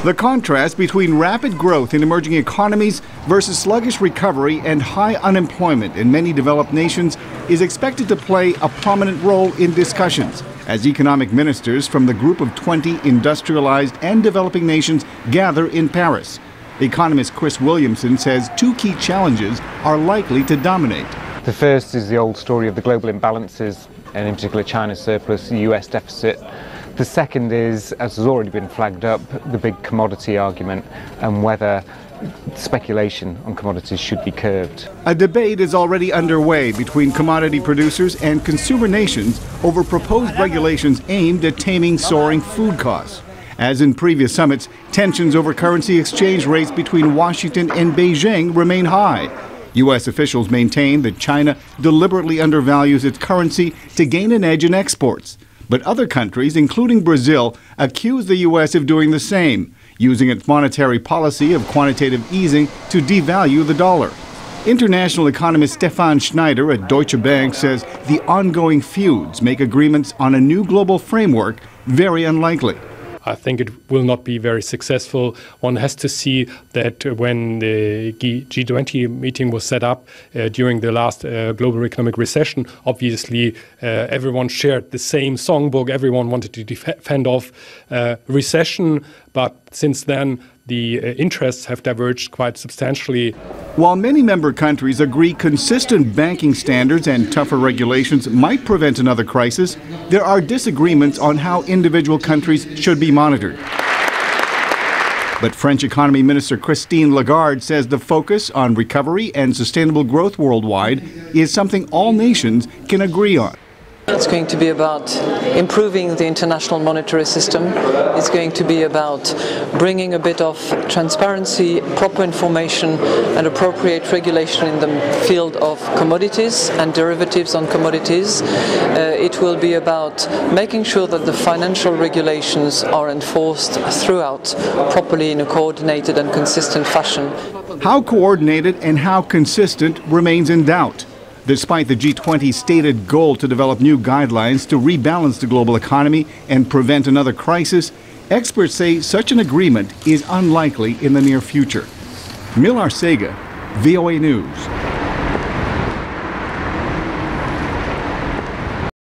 The contrast between rapid growth in emerging economies versus sluggish recovery and high unemployment in many developed nations is expected to play a prominent role in discussions as economic ministers from the group of 20 industrialized and developing nations gather in Paris. Economist Chris Williamson says two key challenges are likely to dominate. The first is the old story of the global imbalances, and in particular China's surplus, the US deficit. The second is, as has already been flagged up, the big commodity argument and whether speculation on commodities should be curbed. A debate is already underway between commodity producers and consumer nations over proposed regulations aimed at taming soaring food costs. As in previous summits, tensions over currency exchange rates between Washington and Beijing remain high. U.S. officials maintain that China deliberately undervalues its currency to gain an edge in exports. But other countries, including Brazil, accuse the U.S. of doing the same, using its monetary policy of quantitative easing to devalue the dollar. International economist Stefan Schneider at Deutsche Bank says the ongoing feuds make agreements on a new global framework very unlikely. I think it will not be very successful. One has to see that when the G20 meeting was set up during the last global economic recession, obviously everyone shared the same songbook. Everyone wanted to fend off recession, but since then the interests have diverged quite substantially. While many member countries agree consistent banking standards and tougher regulations might prevent another crisis, there are disagreements on how individual countries should be monitored. But French Economy Minister Christine Lagarde says the focus on recovery and sustainable growth worldwide is something all nations can agree on. It's going to be about improving the international monetary system. It's going to be about bringing a bit of transparency, proper information and appropriate regulation in the field of commodities and derivatives on commodities. It will be about making sure that the financial regulations are enforced throughout properly in a coordinated and consistent fashion. How coordinated and how consistent remains in doubt. Despite the G20's stated goal to develop new guidelines to rebalance the global economy and prevent another crisis, experts say such an agreement is unlikely in the near future. Mil Arcega, VOA News.